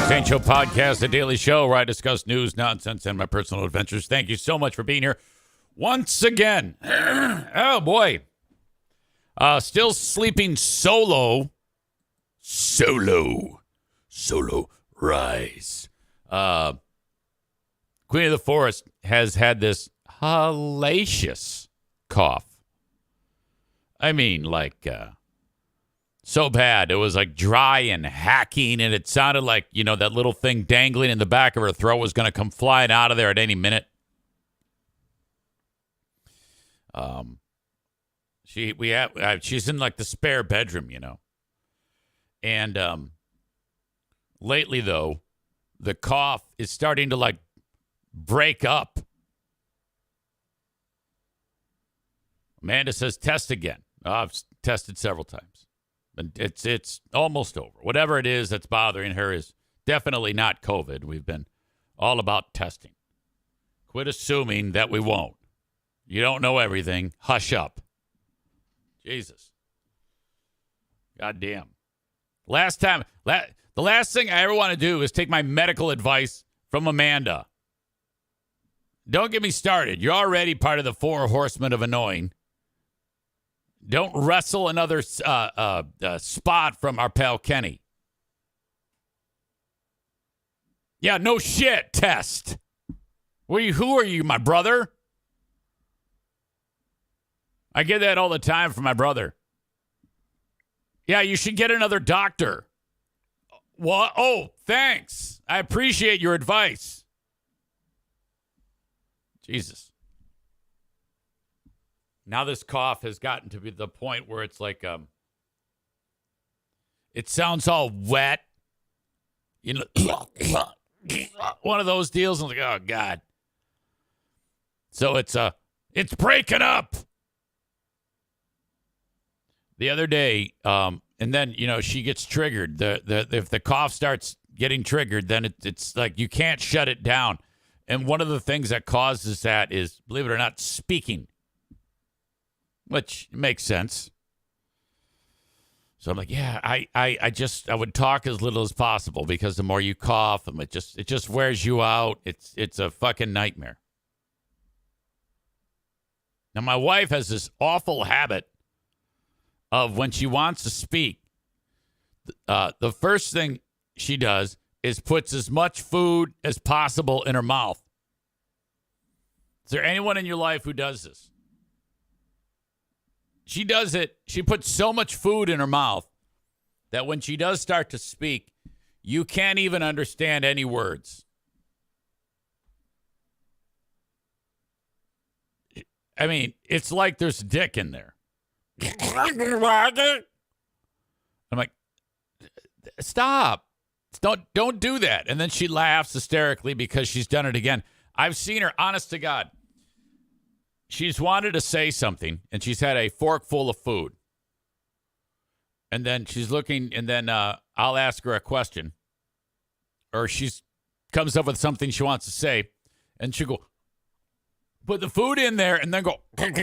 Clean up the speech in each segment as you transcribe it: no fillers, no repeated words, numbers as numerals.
St. Show Podcast, The Daily Show, where I discuss news, nonsense, and my personal adventures. Thank you so much for being here once again. Oh, boy. Still sleeping solo. Solo rise. Queen of the Forest has had this hellacious cough. I mean, like, so bad. It was like dry and hacking, and it sounded like, you know, that little thing dangling in the back of her throat was going to come flying out of there at any minute. She's in like the spare bedroom, you know. And lately, though, the cough is starting to like break up. Amanda says, test again. I've tested several times. And it's almost over. Whatever it is that's bothering her is definitely not COVID. We've been all about testing. Quit assuming that we won't. You don't know everything. Hush up. Jesus. Goddamn. The last thing I ever want to do is take my medical advice from Amanda. Don't get me started. You're already part of the 4 horsemen of annoying. Don't wrestle another spot from our pal Kenny. Yeah, no shit, test. Who are you, my brother? I get that all the time from my brother. Yeah, you should get another doctor. What? Oh, thanks. I appreciate your advice. Jesus. Now this cough has gotten to be the point where it's like, it sounds all wet. You know, one of those deals. I'm like, oh God. So it's breaking up. The other day, and then, you know, she gets triggered. If the cough starts getting triggered, then it's like you can't shut it down. And one of the things that causes that is, believe it or not, speaking. Which makes sense. So I'm like, yeah, I would talk as little as possible, because the more you cough, it just wears you out. It's a fucking nightmare. Now my wife has this awful habit of, when she wants to speak, the first thing she does is puts as much food as possible in her mouth. Is there anyone in your life who does this? She does it. She puts so much food in her mouth that when she does start to speak, you can't even understand any words. I mean, it's like there's dick in there. I'm like, stop. Don't do that. And then she laughs hysterically because she's done it again. I've seen her, honest to God. She's wanted to say something, and she's had a fork full of food. And then she's looking, and then I'll ask her a question. Or she comes up with something she wants to say, and she'll go, put the food in there, and then go, and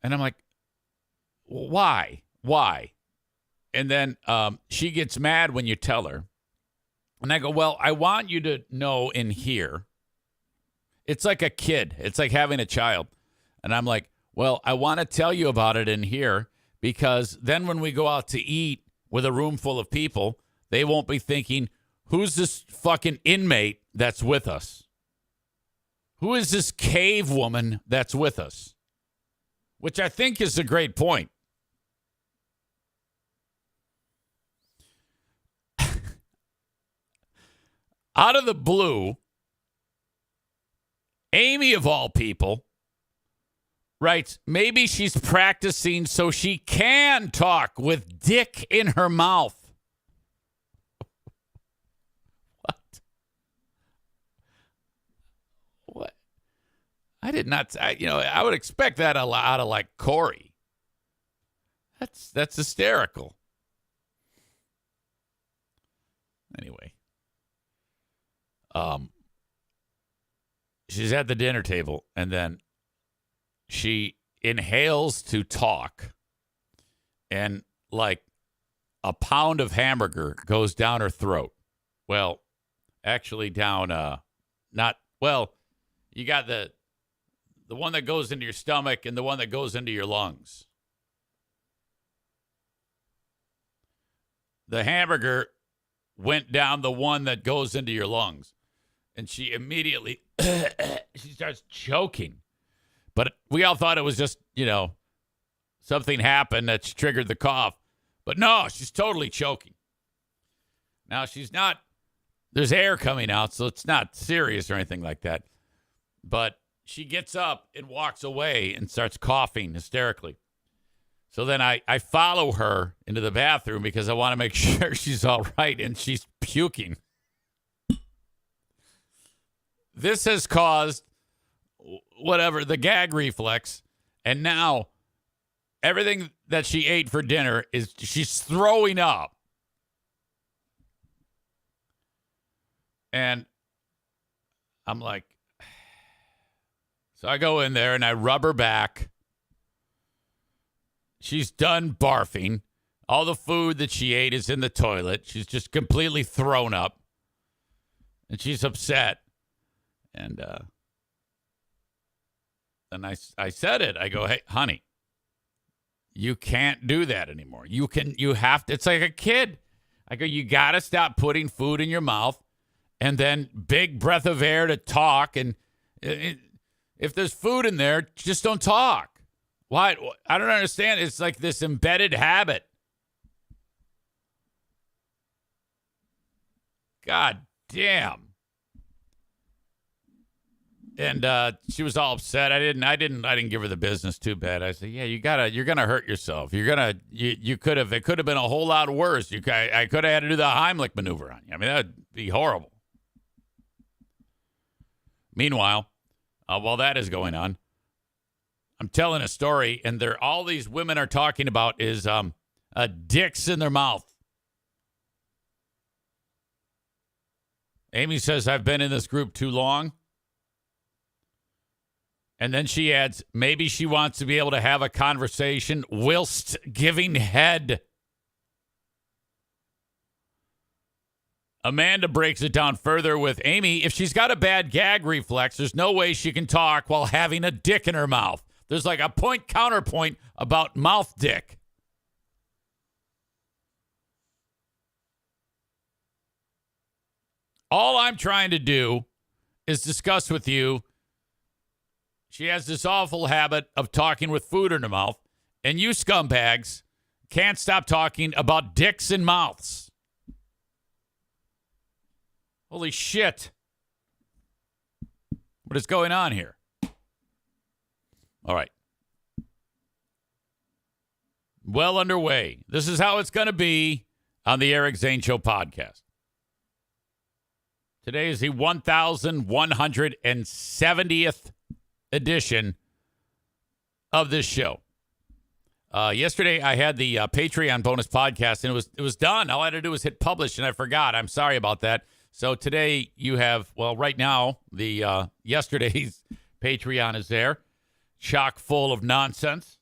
I'm like, why? And then she gets mad when you tell her. And I go, well, I want you to know in here. It's like a kid. It's like having a child. And I'm like, well, I want to tell you about it in here, because then when we go out to eat with a room full of people, they won't be thinking, who's this fucking inmate that's with us? Who is this cave woman that's with us? Which I think is a great point. Out of the blue, Amy, of all people, writes, maybe she's practicing so she can talk with dick in her mouth. What? I did not, I would expect that out of like Corey. That's hysterical. Anyway. She's at the dinner table, and then she inhales to talk, and like a pound of hamburger goes down her throat. Well, actually down, you got the one that goes into your stomach and the one that goes into your lungs. The hamburger went down the one that goes into your lungs. And she immediately, she starts choking. But we all thought it was just, something happened that triggered the cough. But no, she's totally choking. Now, she's not, there's air coming out, so it's not serious or anything like that. But she gets up and walks away and starts coughing hysterically. So then I follow her into the bathroom because I want to make sure she's all right, and she's puking. This has caused the gag reflex, and now everything that she ate for dinner she's throwing up. And I'm like, so I go in there and I rub her back. She's done barfing. All the food that she ate is in the toilet. She's just completely thrown up. And she's upset. And then I said it. I go, hey, honey, you can't do that anymore. You have to, it's like a kid. I go, you got to stop putting food in your mouth and then big breath of air to talk. And if there's food in there, just don't talk. Why? I don't understand. It's like this embedded habit. God damn. And she was all upset. I didn't give her the business too bad. I said, yeah, you're gonna hurt yourself. It could have been a whole lot worse. I could have had to do the Heimlich maneuver on you. I mean, that'd be horrible. Meanwhile, while that is going on, I'm telling a story, and all these women are talking about is dicks in their mouth. Amy says, I've been in this group too long. And then she adds, maybe she wants to be able to have a conversation whilst giving head. Amanda breaks it down further with Amy. If she's got a bad gag reflex, there's no way she can talk while having a dick in her mouth. There's like a counterpoint about mouth dick. All I'm trying to do is discuss with you. She has this awful habit of talking with food in her mouth, and you scumbags can't stop talking about dicks and mouths. Holy shit. What is going on here? All right. Well underway. This is how it's going to be on the Eric Zane Show podcast. Today is the 1,170th edition of this show. Yesterday, I had the Patreon bonus podcast, and it was done. All I had to do was hit publish, and I forgot. I'm sorry about that. So today you have, right now, the yesterday's Patreon is there, chock full of nonsense.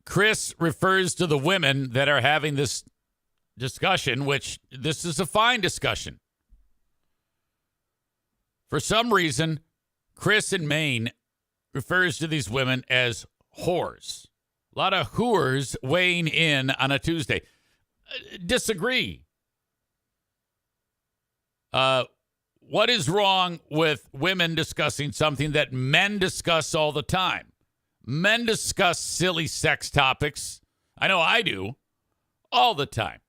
Chris refers to the women that are having this discussion, which this is a fine discussion. For some reason, Chris in Maine refers to these women as whores. A lot of whores weighing in on a Tuesday. Disagree. What is wrong with women discussing something that men discuss all the time? Men discuss silly sex topics. I know I do all the time.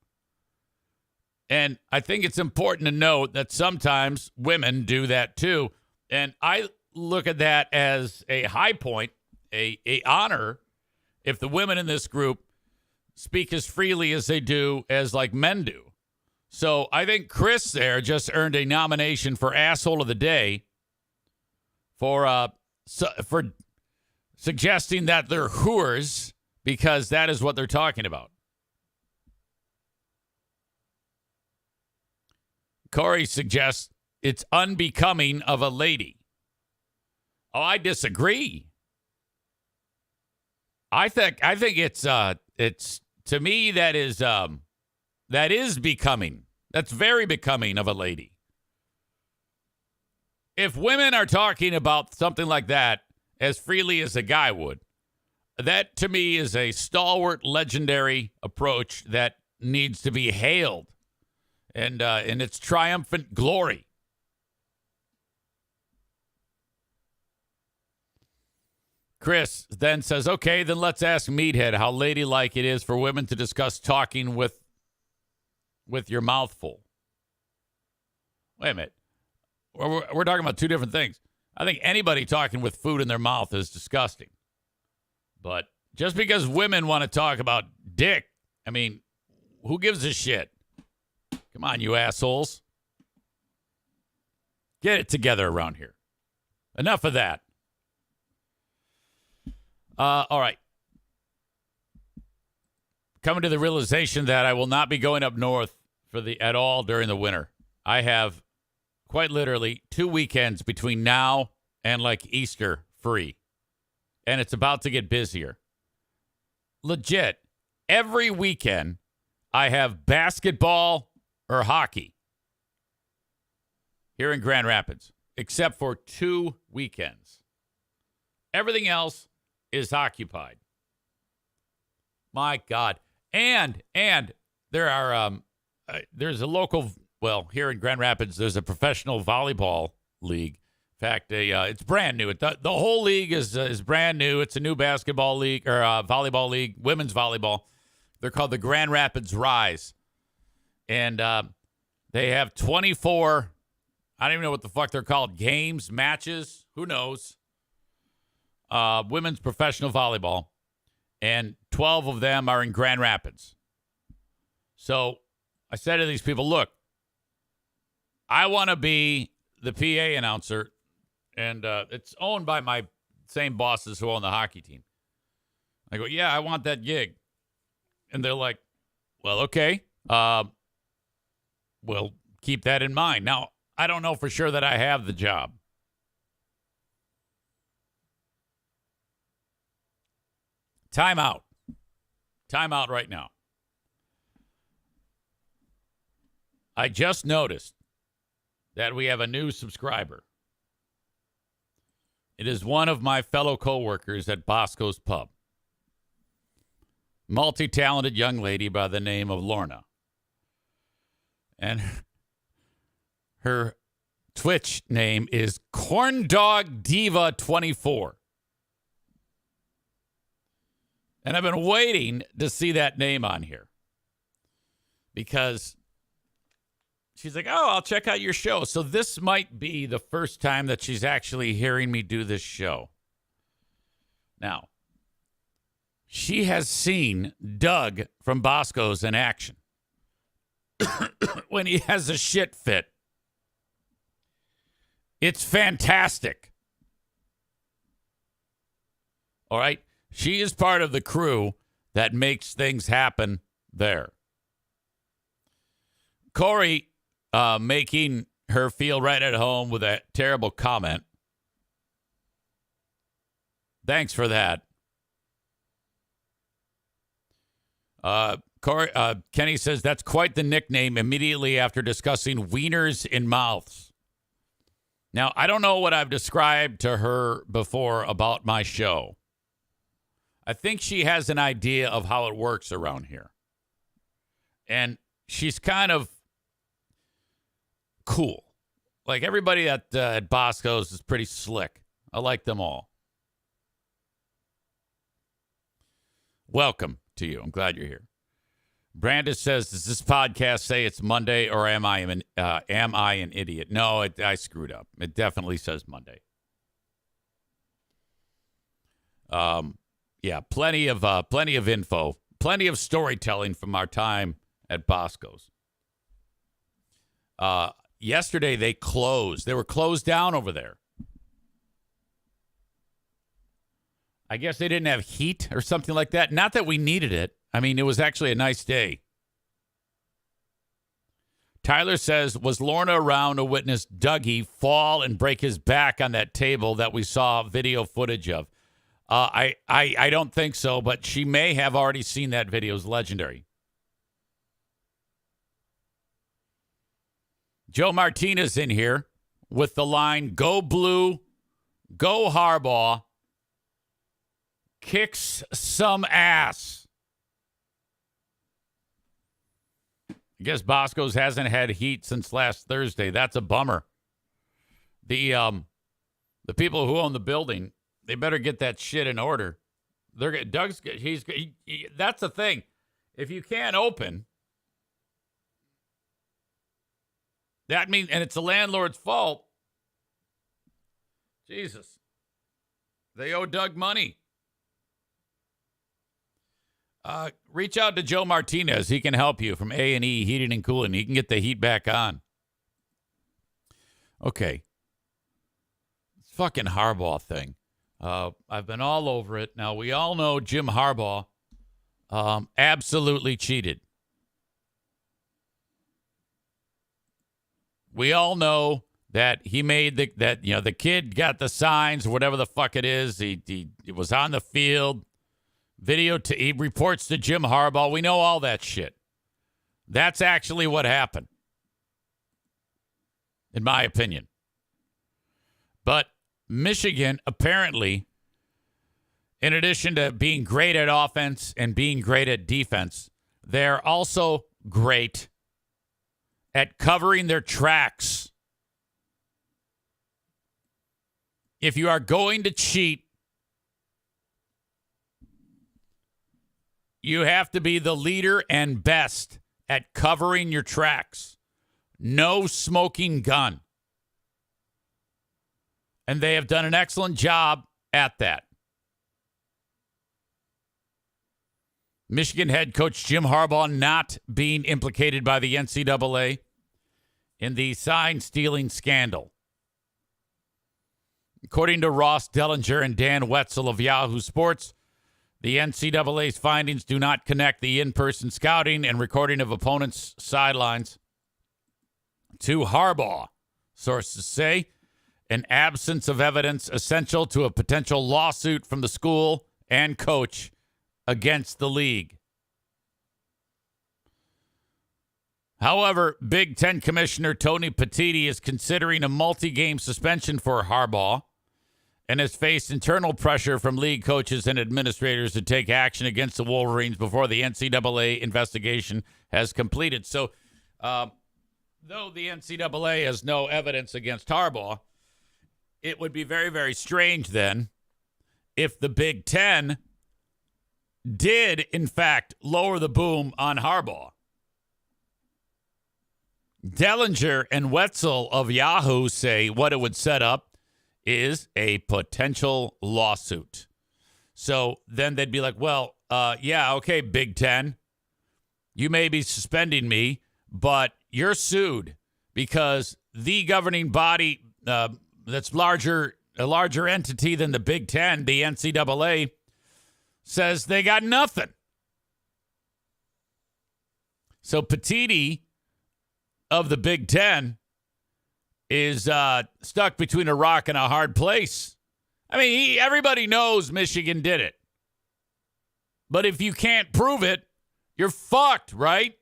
And I think it's important to note that sometimes women do that too. And I look at that as a high point, a honor, if the women in this group speak as freely as they do as like men do. So I think Chris there just earned a nomination for Asshole of the Day for suggesting that they're whores because that is what they're talking about. Corey suggests it's unbecoming of a lady. Oh, I disagree. I think it's to me that is becoming. That's very becoming of a lady. If women are talking about something like that as freely as a guy would, that to me is a stalwart, legendary approach that needs to be hailed and in its triumphant glory. Chris then says, okay, then let's ask Meathead how ladylike it is for women to discuss talking with your mouth full. Wait a minute. We're talking about two different things. I think anybody talking with food in their mouth is disgusting. But just because women want to talk about dick, I mean, who gives a shit? Come on, you assholes. Get it together around here. Enough of that. All right. Coming to the realization that I will not be going up north at all during the winter. I have quite literally 2 weekends between now and like Easter free. And it's about to get busier. Legit. Every weekend I have basketball or hockey here in Grand Rapids, except for 2 weekends. Everything else is occupied. My God. And there are there's a local, well, here in Grand Rapids, there's a professional volleyball league. In fact, it's brand new. The whole league is brand new. It's a new basketball league or volleyball league, women's volleyball. They're called the Grand Rapids Rise. And they have 24, I don't even know what the fuck they're called, games, matches, who knows, women's professional volleyball. And 12 of them are in Grand Rapids. So I said to these people, look, I want to be the PA announcer, and it's owned by my same bosses who own the hockey team. I go, yeah, I want that gig. And they're like, well, okay. We'll keep that in mind. Now, I don't know for sure that I have the job. Time out. Time out right now. I just noticed that we have a new subscriber. It is one of my fellow coworkers at Bosco's Pub. Multi-talented young lady by the name of Lorna. And her Twitch name is Corndog Diva 24. And I've been waiting to see that name on here. Because she's like, oh, I'll check out your show. So this might be the first time that she's actually hearing me do this show. Now, she has seen Doug from Bosco's in action. When he has a shit fit. It's fantastic. All right? She is part of the crew that makes things happen there. Corey making her feel right at home with a terrible comment. Thanks for that. Kenny says that's quite the nickname immediately after discussing wieners in mouths. Now, I don't know what I've described to her before about my show. I think she has an idea of how it works around here. And she's kind of cool. Like everybody at Bosco's is pretty slick. I like them all. Welcome to you. I'm glad you're here. Brandis says, does this podcast say it's Monday or am I an idiot? No, I screwed up. It definitely says Monday. Yeah, plenty of info, plenty of storytelling from our time at Bosco's. Yesterday they closed. They were closed down over there. I guess they didn't have heat or something like that. Not that we needed it. I mean, it was actually a nice day. Tyler says, was Lorna around to witness Dougie fall and break his back on that table that we saw video footage of? I don't think so, but she may have already seen that video. It's legendary. Joe Martinez in here with the line, "Go Blue, go Harbaugh, kicks some ass." I guess Bosco's hasn't had heat since last Thursday. That's a bummer. The people who own the building, they better get that shit in order. That's the thing. If you can't open, that means, and it's the landlord's fault. Jesus. They owe Doug money. Reach out to Joe Martinez. He can help you from A&E Heating and Cooling. He can get the heat back on. Okay. This fucking Harbaugh thing. I've been all over it. Now, we all know Jim Harbaugh absolutely cheated. We all know that he made the kid got the signs or whatever the fuck it is. He was on the field. He reports to Jim Harbaugh. We know all that shit. That's actually what happened, in my opinion. But Michigan, apparently, in addition to being great at offense and being great at defense, they're also great at covering their tracks. If you are going to cheat, you have to be the leader and best at covering your tracks. No smoking gun. And they have done an excellent job at that. Michigan head coach Jim Harbaugh not being implicated by the NCAA in the sign-stealing scandal. According to Ross Dellinger and Dan Wetzel of Yahoo Sports, the NCAA's findings do not connect the in-person scouting and recording of opponents' sidelines to Harbaugh. Sources say an absence of evidence essential to a potential lawsuit from the school and coach against the league. However, Big Ten Commissioner Tony Petitti is considering a multi-game suspension for Harbaugh and has faced internal pressure from league coaches and administrators to take action against the Wolverines before the NCAA investigation has completed. So, though the NCAA has no evidence against Harbaugh, it would be very, very strange then if the Big Ten did, in fact, lower the boom on Harbaugh. Dellinger and Wetzel of Yahoo say what it would set up is a potential lawsuit. So then they'd be like, well, yeah, okay, Big Ten, you may be suspending me, but you're sued because the governing body that's a larger entity than the Big Ten, the NCAA, says they got nothing. So Petitti of the Big Ten is stuck between a rock and a hard place. I mean, everybody knows Michigan did it. But if you can't prove it, you're fucked, right?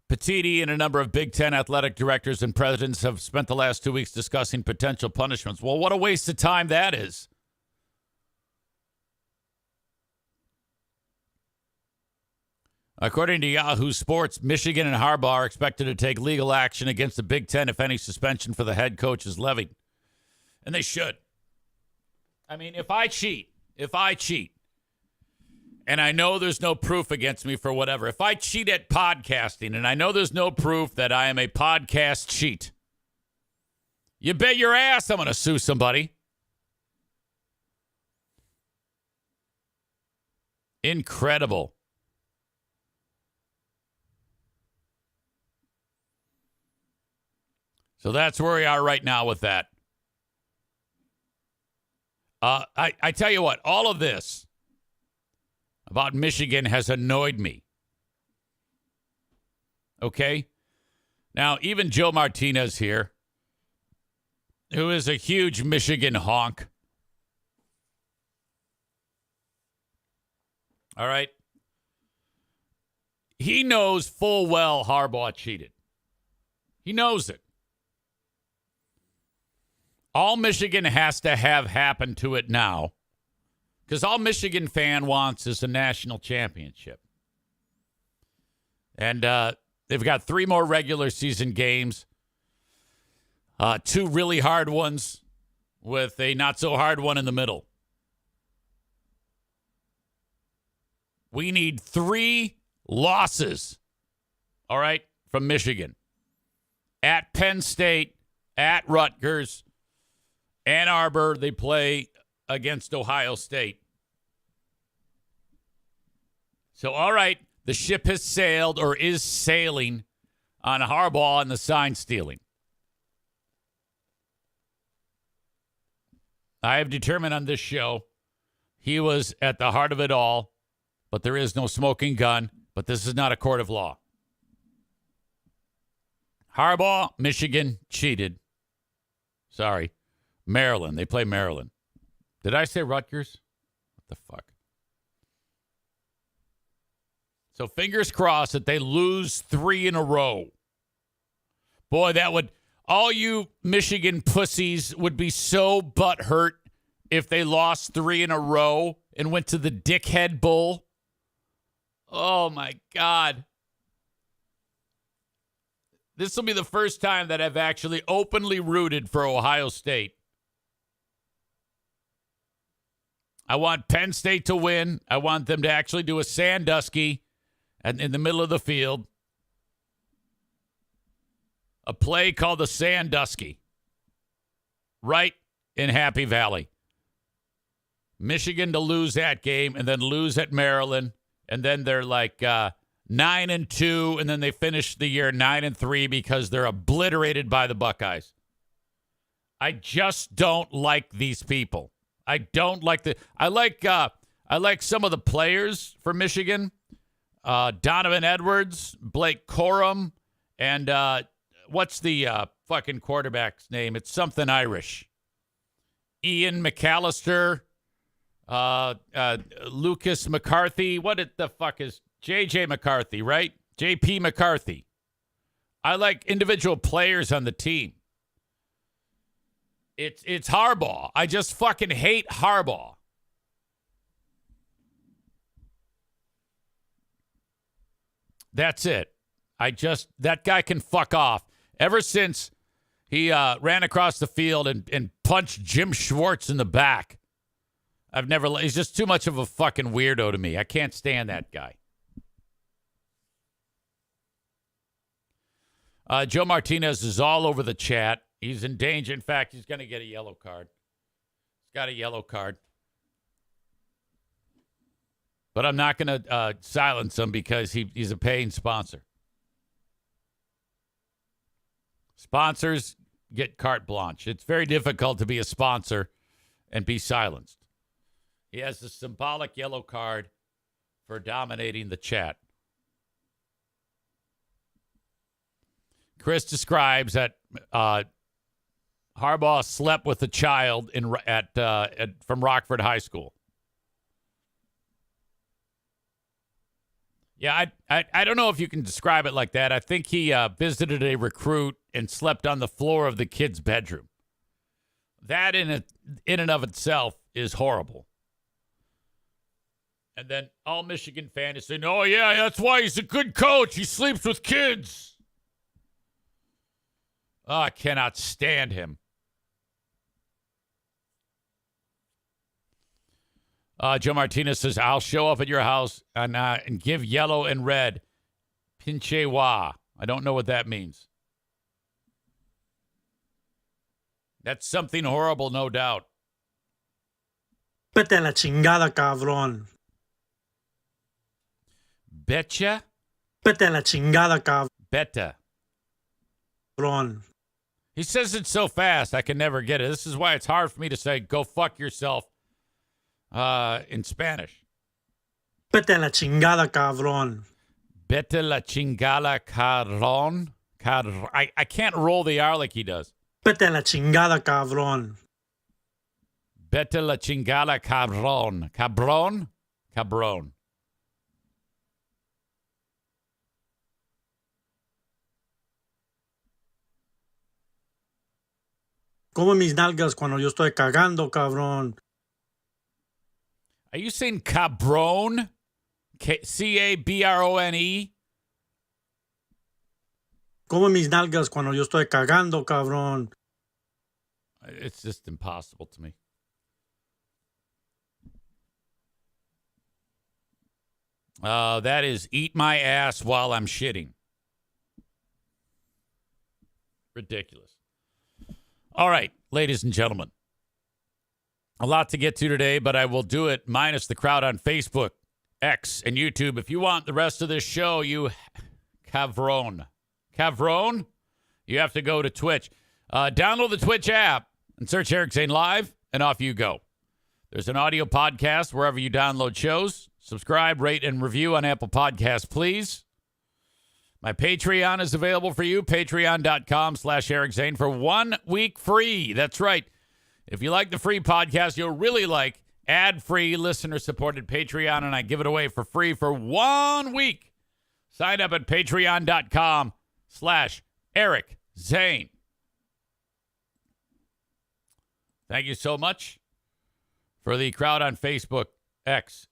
Petitti and a number of Big Ten athletic directors and presidents have spent the last 2 weeks discussing potential punishments. Well, what a waste of time that is. According to Yahoo Sports, Michigan and Harbaugh are expected to take legal action against the Big Ten if any suspension for the head coach is levied. And they should. I mean, if I cheat, and I know there's no proof against me for whatever, if I cheat at podcasting and I know there's no proof that I am a podcast cheat, you bet your ass I'm going to sue somebody. Incredible. So that's where we are right now with that. I tell you what, all of this about Michigan has annoyed me. Okay? Now, even Joe Martinez here, who is a huge Michigan honk, All right? He knows full well Harbaugh cheated. He knows it. All Michigan has to have happen to it now, because all Michigan fan wants is a national championship. And they've got 3 more regular season games, 2 really hard ones with a not-so-hard one in the middle. We need 3 losses, all right, from Michigan. At Penn State, at Rutgers, Ann Arbor, they play against Ohio State. So, all right, the ship has sailed or is sailing on Harbaugh and the sign stealing. I have determined on this show he was at the heart of it all, but there is no smoking gun. But this is not a court of law. Harbaugh, Michigan, cheated. Sorry. Maryland. They play Maryland. Did I say Rutgers? What the fuck? So fingers crossed that they lose 3 in a row. Boy, that would... All you Michigan pussies would be so butthurt if they lost 3 in a row and went to the Dickhead Bowl. Oh, my God. This will be the first time that I've actually openly rooted for Ohio State. I want Penn State to win. I want them to actually do a Sandusky in the middle of the field. A play called the Sandusky. Right in Happy Valley. Michigan to lose that game and then lose at Maryland. And then they're like 9-2, and then they finish the year 9-3 because they're obliterated by the Buckeyes. I just don't like these people. I don't like I like some of the players for Michigan. Donovan Edwards, Blake Corum, and what's the fucking quarterback's name? It's something Irish. Ian McAllister. Lucas McCarthy. What the fuck is J.J. McCarthy, right? J.P. McCarthy. I like individual players on the team. It's Harbaugh. I just fucking hate Harbaugh. That's it. That guy can fuck off. Ever since he ran across the field and punched Jim Schwartz in the back, he's just too much of a fucking weirdo to me. I can't stand that guy. Joe Martinez is all over the chat. He's in danger. In fact, he's going to get a yellow card. He's got a yellow card. But I'm not going to silence him because he's a paying sponsor. Sponsors get carte blanche. It's very difficult to be a sponsor and be silenced. He has a symbolic yellow card for dominating the chat. Chris describes that Harbaugh slept with a child from Rockford High School. Yeah, I don't know if you can describe it like that. I think he visited a recruit and slept on the floor of the kid's bedroom. That in and of itself is horrible. And then all Michigan fans saying, oh, yeah, that's why he's a good coach. He sleeps with kids. Oh, I cannot stand him. Joe Martinez says, I'll show up at your house and give yellow and red. Pinche wa. I don't know what that means. That's something horrible, no doubt. Vete a la chingada, cabrón. Betcha? Vete a la chingada, cabrón. Beta. He says it so fast, I can never get it. This is why it's hard for me to say, go fuck yourself in Spanish. Vete a la chingada, cabrón. Vete la chingada, cabrón. I can't roll the R like he does. Vete a la chingada, cabrón. Vete la chingada, cabrón. Cabron? Cabron. Come mis nalgas cuando yo estoy cagando, cabrón. Are you saying cabron? C-A-B-R-O-N-E? Come mis nalgas cuando yo estoy cagando, cabrón. It's just impossible to me. That is eat my ass while I'm shitting. Ridiculous. All right, ladies and gentlemen. A lot to get to today, but I will do it minus the crowd on Facebook, X, and YouTube. If you want the rest of this show, you cabron, you have to go to Twitch. Download the Twitch app and search Eric Zane Live, and off you go. There's an audio podcast wherever you download shows. Subscribe, rate, and review on Apple Podcasts, please. My Patreon is available for you, patreon.com/Eric Zane for 1 week free. That's right. If you like the free podcast, you'll really like ad-free, listener-supported Patreon, and I give it away for free for 1 week. Sign up at patreon.com/Eric Zane. Thank you so much for the crowd on Facebook, X,